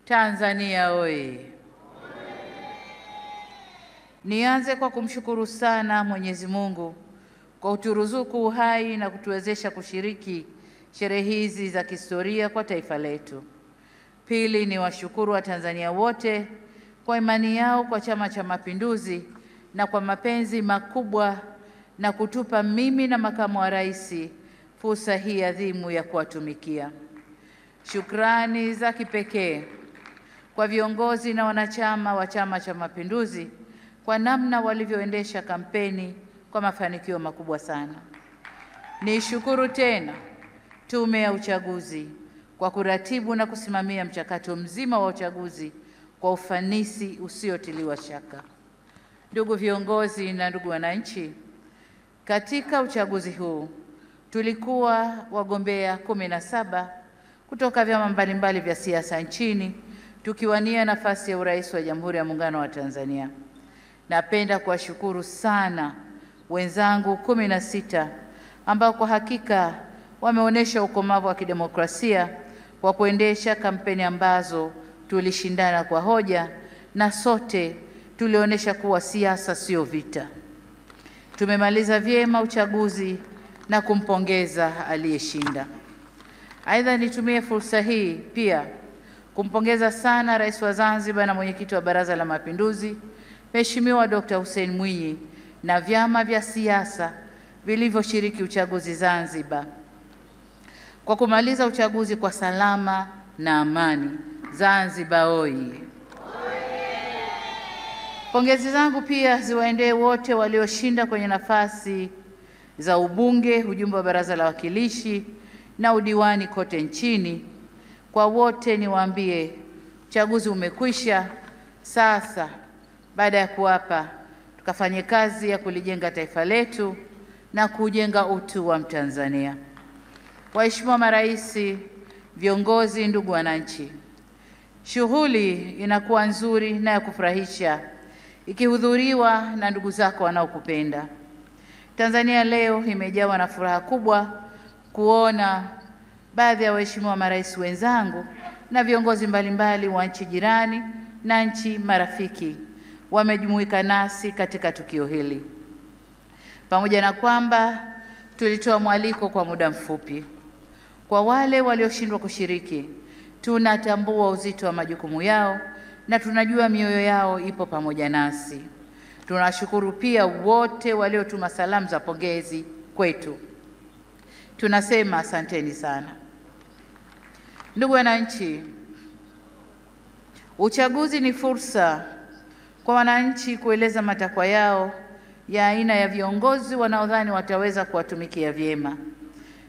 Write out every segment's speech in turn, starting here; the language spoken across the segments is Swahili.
Tanzania oye! Nianze kwa kumshukuru sana Mwenyezi Mungu kwa kuturuzuku uhai na kutuwezesha kushiriki sherehe hizi za kihistoria kwa taifa letu. Pili, ni washukuru Watanzania wote kwa imani yao kwa Chama cha Mapinduzi na kwa mapenzi makubwa na kutupa mimi na makamu wa rais fursa hii adhimu ya kuwatumikia. Shukrani za kipekee kwa viongozi na wanachama wa Chama cha Mapinduzi kwa namna walivyoendesha kampeni kwa mafanikio makubwa sana. Nishukuru tena Tume ya Uchaguzi kwa kuratibu na kusimamia mchakato mzima wa uchaguzi kwa ufanisi usiotiliwa shaka. Ndugu viongozi na ndugu wananchi, katika uchaguzi huu tulikuwa wagombea 17 kutoka vyama mbalimbali vya siasa nchini tukiwania nafasi ya urais wa Jamhuri ya Muungano wa Tanzania. Napenda kuwashukuru sana wenzangu 16 ambao kwa hakika wameonyesha ukomavu wa kidemokrasia kwa kuendesha kampeni ambazo tulishindana kwa hoja na sote tulionyesha kuwa siasa sio vita. Tumemaliza vyema uchaguzi na kumpongeza aliyeshinda. Aidha, nitumie fursa hii pia kumpongeza sana Rais wa Zanzibar na Mwenyekiti wa Baraza la Mapinduzi Mheshimiwa Dr. Hussein Mwinyi na vyama vya siasa vilivyoshiriki uchaguzi Zanzibar kwa kumaliza uchaguzi kwa salama na amani. Zanzibar oye! Pongezi zangu pia ziwaendee wote walioshinda kwenye nafasi za ubunge, ujumbe wa Baraza la Wawakilishi na udiwani kote nchini. Kwa wote niwaambie, uchaguzi umekwisha. Sasa baada ya kuapa, tukafanye kazi ya kulijenga taifa letu na kujenga utu wa Mtanzania. Waheshimiwa marais, viongozi, ndugu wananchi, shughuli inakuwa nzuri na ya kufurahisha ikihudhuriwa na ndugu zako wanaokupenda. Tanzania leo imejawa na furaha kubwa kuona baadhi ya waheshimiwa marais wenzangu na viongozi mbalimbali wa nchi jirani na nchi marafiki wamejumuika nasi katika tukio hili. Pamoja na kwamba tulitoa mwaliko kwa muda mfupi, kwa wale walioshindwa kushiriki, tunatambua uzito wa majukumu yao na tunajua mioyo yao ipo pamoja nasi. Tunashukuru pia wote waliotuma salamu za pongezi kwetu. Tunasema asanteni sana. Ndugu wananchi, uchaguzi ni fursa kwa wananchi kueleza matakwa yao ya aina ya viongozi wanaodhani wataweza kuwatumikia vyema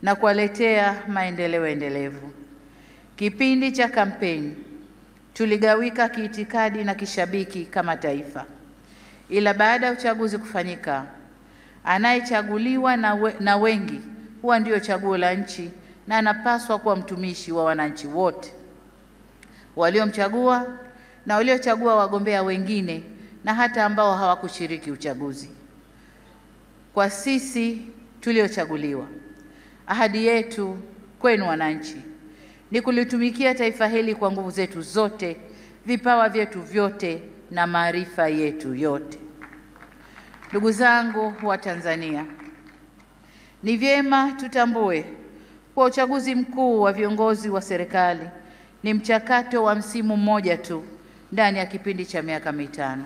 na kuwaletea maendeleo endelevu. Kipindi cha kampeni tuligawika kiitikadi na kishabiki kama taifa, ila baada ya uchaguzi kufanyika, anayechaguliwa na wengi huwa ndio chaguo la nchi na anapaswa kuwa mtumishi wa wananchi wote waliomchagua na waliochagua wagombea wengine na hata ambao hawakushiriki uchaguzi. Kwa sisi tuliochaguliwa, ahadi yetu kwenu wananchi ni kulitumikia taifa hili kwa nguvu zetu zote, vipawa vyetu vyote na maarifa yetu yote. Ndugu zangu wa Tanzania, ni vyema tutambue kwa uchaguzi mkuu wa viongozi wa serikali ni mchakato wa msimu mmoja tu ndani ya kipindi cha miaka 5.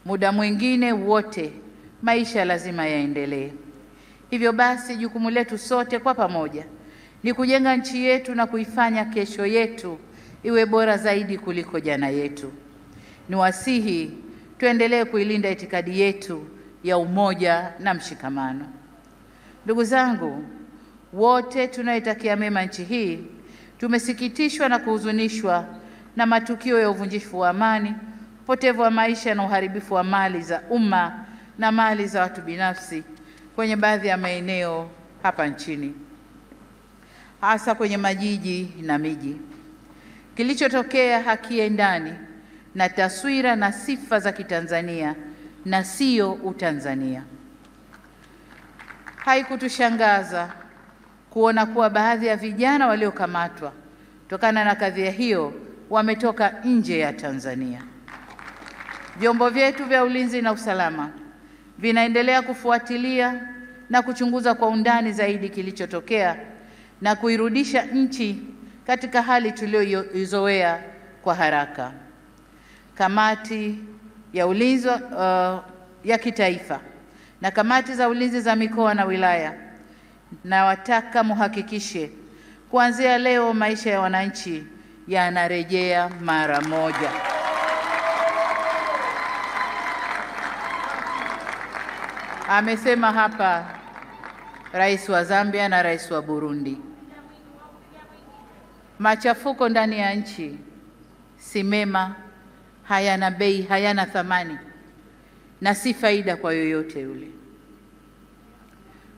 Muda mwingine wote maisha lazima yaendelee. Hivyo basi, jukumu letu sote kwa pamoja ni kujenga nchi yetu na kuifanya kesho yetu iwe bora zaidi kuliko jana yetu. Niwasihi tuendelee kuilinda itikadi yetu ya umoja na mshikamano. Ndugu zangu, wote tunaitakia mema nchi hii, tumesikitishwa na kuhuzunishwa na matukio ya uvunjifu wa amani, upotevu wa maisha na uharibifu wa mali za umma na mali za watu binafsi kwenye baadhi ya maeneo hapa nchini, hasa kwenye majiji na miji. Kilichotokea hakiendani na taswira na sifa za Kitanzania na sio Utanzania. Haikutushangaza kuona kuwa baadhi ya vijana waliokamatwa kutokana na kadhia hiyo wametoka nje ya Tanzania. Vyombo vyetu vya ulinzi na usalama vinaendelea kufuatilia na kuchunguza kwa undani zaidi kilichotokea na kuirudisha nchi katika hali tuliyoizoea kwa haraka. Kamati ya ulinzi ya kitaifa na kamati za ulinzi za mikoa na wilaya, nawataka muhakikishe kuanzia leo maisha ya wananchi yanarejea mara moja. Amesema hapa Rais wa Zambia na Rais wa Burundi. Machafuko ndani ya nchi si mema, hayana bei, hayana thamani na si faida kwa yoyote yule.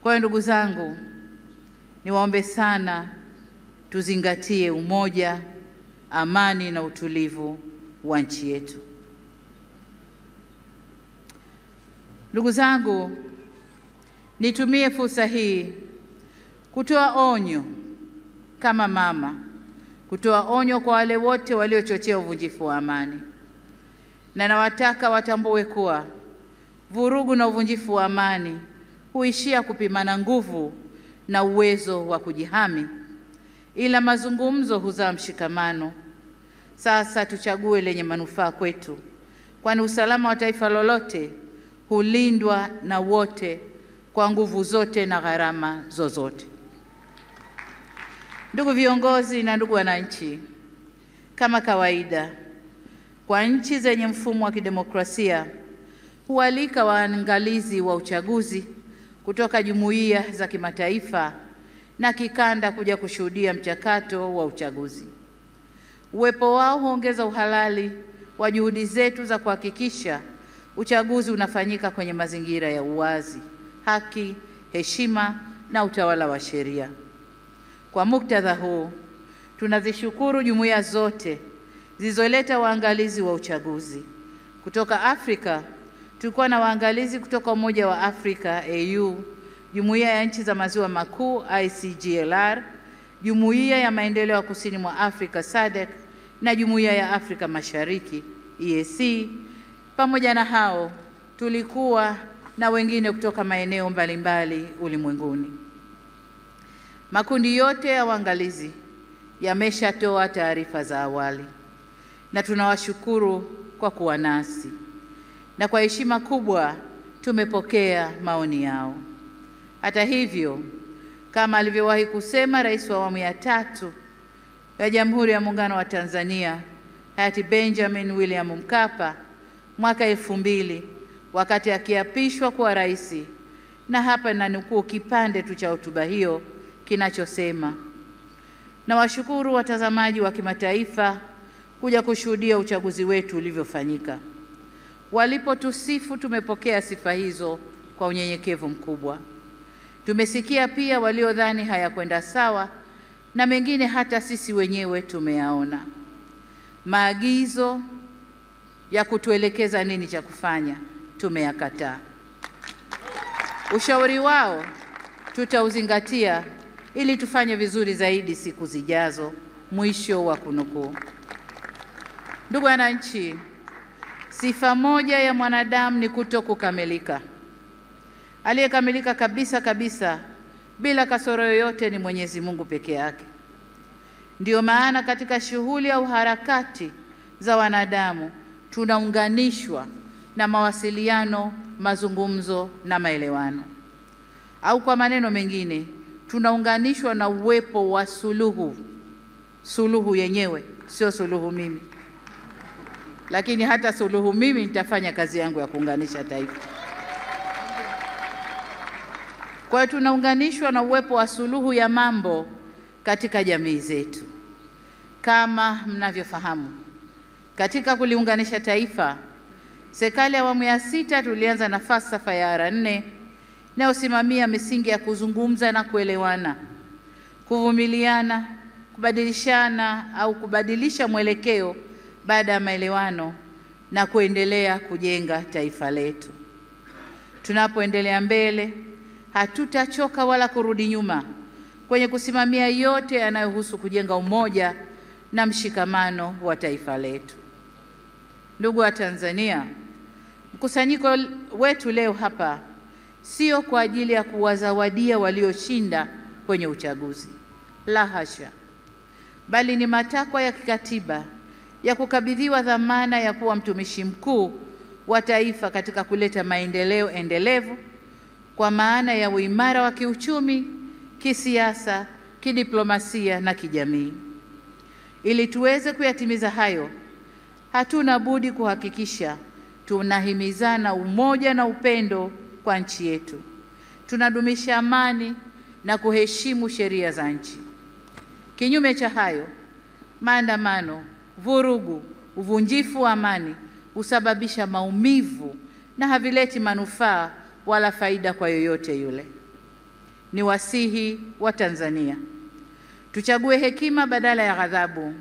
Kwa hiyo ndugu zangu, niwaombe sana tuzingatie umoja, amani na utulivu wa nchi yetu. Ndugu zangu, nitumie fursa hii kutoa onyo kama mama, kutoa onyo kwa wale wote waliochochea uvunjifu wa amani, na nawataka watambue kuwa vurugu na uvunjifu wa amani huishia kupimana nguvu na uwezo wa kujihami, ila mazungumzo huzaa mshikamano. Sasa tuchague lenye manufaa kwetu, kwani usalama wa taifa lolote hulindwa na wote kwa nguvu zote na gharama zozote. Ndugu viongozi na ndugu wananchi, kama kawaida kwa nchi zenye mfumo wa kidemokrasia hualika waangalizi wa uchaguzi kutoka jumuiya za kimataifa na kikanda kuja kushuhudia mchakato wa uchaguzi. Uwepo wao huongeza uhalali wa juhudi zetu za kuhakikisha uchaguzi unafanyika kwenye mazingira ya uwazi, haki, heshima na utawala wa sheria. Kwa muktadha huu, tunazishukuru jumuiya zote zilizoleta waangalizi wa uchaguzi. Kutoka Afrika, tulikuwa na waangalizi kutoka Umoja wa Afrika AU, Jumuiya ya Nchi za Maziwa Makuu ICGLR, Jumuiya ya Maendeleo ya Kusini mwa Afrika SADC na Jumuiya ya Afrika Mashariki EAC. Pamoja na hao, tulikuwa na wengine kutoka maeneo mbalimbali ulimwenguni. Makundi yote ya waangalizi yameshatoa taarifa za awali na tunawashukuru kwa kuwa nasi, na kwa heshima kubwa tumepokea maoni yao. Hata hivyo, kama alivyowahi kusema Rais wa awamu ya 3 ya Jamhuri ya Muungano wa Tanzania hayati Benjamin William Mkapa mwaka 2000 wakati akiapishwa kuwa rais, na hapa nanukuu kipande tu cha hotuba hiyo kinachosema: nawashukuru watazamaji wa kimataifa kuja kushuhudia uchaguzi wetu ulivyofanyika. Walipotusifu tumepokea sifa hizo kwa unyenyekevu mkubwa. Tumesikia pia waliodhani hayakwenda sawa na mengine hata sisi wenyewe tumeyaona. Maagizo ya kutuelekeza nini cha kufanya tumeyakataa. Ushauri wao tutauzingatia ili tufanye vizuri zaidi siku zijazo. Mwisho wa kunukuu. Ndugu wananchi, sifa moja ya mwanadamu ni kutokukamilika. Aliyekamilika kabisa kabisa bila kasoro yoyote ni Mwenyezi Mungu peke yake. Ndiyo maana katika shughuli au harakati za wanadamu tunaunganishwa na mawasiliano, mazungumzo na maelewano, au kwa maneno mengine tunaunganishwa na uwepo wa suluhu. Suluhu yenyewe sio suluhu mimi, lakini hata suluhu mimi nitafanya kazi yangu ya kuunganisha taifa. Kwa hiyo tunaunganishwa na uwepo wa suluhu ya mambo katika jamii zetu. Kama mnavyofahamu, katika kuliunganisha taifa, serikali ya awamu ya 6 tulianza na falsafa ya R4 inayosimamia misingi ya kuzungumza na kuelewana, kuvumiliana, kubadilishana au kubadilisha mwelekeo baada ya maelewano na kuendelea kujenga taifa letu. Tunapoendelea mbele, hatutachoka wala kurudi nyuma kwenye kusimamia yote yanayohusu kujenga umoja na mshikamano wa taifa letu. Ndugu wa Tanzania, mkusanyiko wetu leo hapa sio kwa ajili ya kuwazawadia walioshinda kwenye uchaguzi, la hasha, bali ni matakwa ya kikatiba ya kukabidhiwa dhamana ya kuwa mtumishi mkuu wa taifa katika kuleta maendeleo endelevu kwa maana ya uimara wa kiuchumi, kisiasa, kidiplomasia na kijamii. Ili tuweze kuyatimiza hayo, hatuna budi kuhakikisha tunahimizana umoja na upendo kwa nchi yetu, tunadumisha amani na kuheshimu sheria za nchi. Kinyume cha hayo, maandamano, vurugu, uvunjifu wa amani husababisha maumivu na havileti manufaa wala faida kwa yoyote yule. Ni wasihi wa Tanzania tuchague hekima badala ya ghadhabu,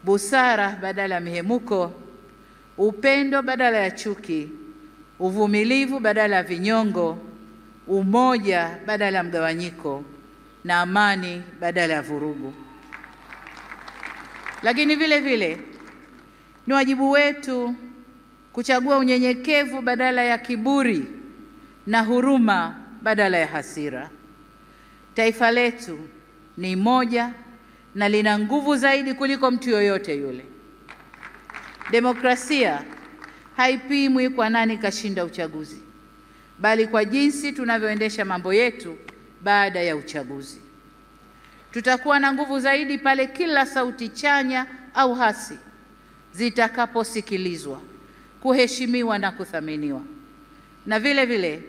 busara badala ya mihemuko, upendo badala ya chuki, uvumilivu badala ya vinyongo, umoja badala ya mgawanyiko, na amani badala ya vurugu. Lakini vile vile ni wajibu wetu kuchagua unyenyekevu badala ya kiburi na huruma badala ya hasira. Taifa letu ni moja na lina nguvu zaidi kuliko mtu yoyote yule. Demokrasia haipimwi kwa nani kashinda uchaguzi, bali kwa jinsi tunavyoendesha mambo yetu baada ya uchaguzi. Tutakuwa na nguvu zaidi pale kila sauti chanya au hasi zitakaposikilizwa, kuheshimiwa na kuthaminiwa, na vile vile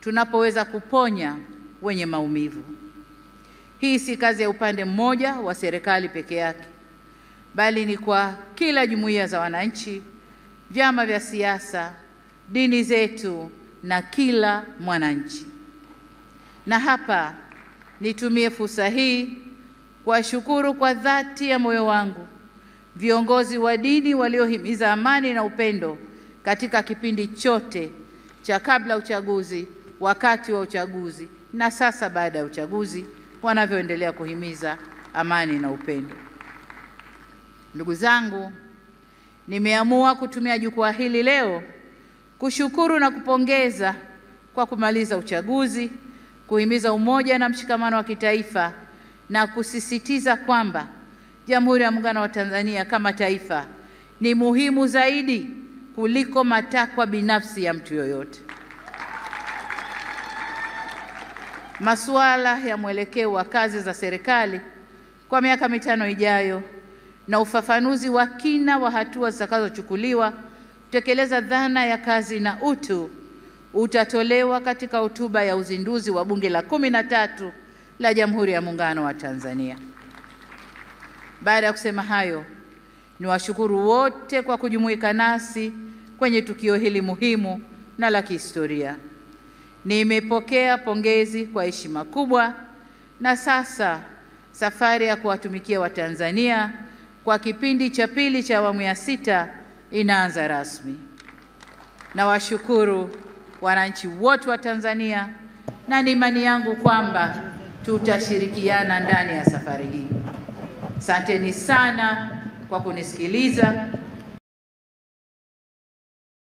tunapoweza kuponya wenye maumivu. Hii si kazi ya upande mmoja wa serikali peke yake, bali ni kwa kila jumuiya za wananchi, vyama vya siasa, dini zetu na kila mwananchi. Na hapa nitumie fursa hii kuwashukuru kwa dhati ya moyo wangu viongozi wa dini waliohimiza amani na upendo katika kipindi chote cha kabla uchaguzi, wakati wa uchaguzi na sasa baada ya uchaguzi, wanavyoendelea kuhimiza amani na upendo. Ndugu zangu, nimeamua kutumia jukwaa hili leo kushukuru na kupongeza kwa kumaliza uchaguzi, kuhimiza umoja na mshikamano wa kitaifa na kusisitiza kwamba Jamhuri ya Muungano wa Tanzania kama taifa ni muhimu zaidi kuliko matakwa binafsi ya mtu yoyote. Masuala ya mwelekeo wa kazi za serikali kwa miaka mitano ijayo na ufafanuzi wa kina wa hatua zitakazochukuliwa kutekeleza dhana ya kazi na utu utatolewa katika hotuba ya uzinduzi wa Bunge la 13 la Jamhuri ya Muungano wa Tanzania. Baada ya kusema hayo, niwashukuru wote kwa kujumuika nasi kwenye tukio hili muhimu na la kihistoria. Nimepokea pongezi kwa heshima kubwa, na sasa safari ya kuwatumikia Watanzania kwa kipindi cha pili cha awamu ya 6 inaanza rasmi. Nawashukuru wananchi wote wa Tanzania na ni imani yangu kwamba tutashirikiana ndani ya safari hii. Asanteni sana kwa kunisikiliza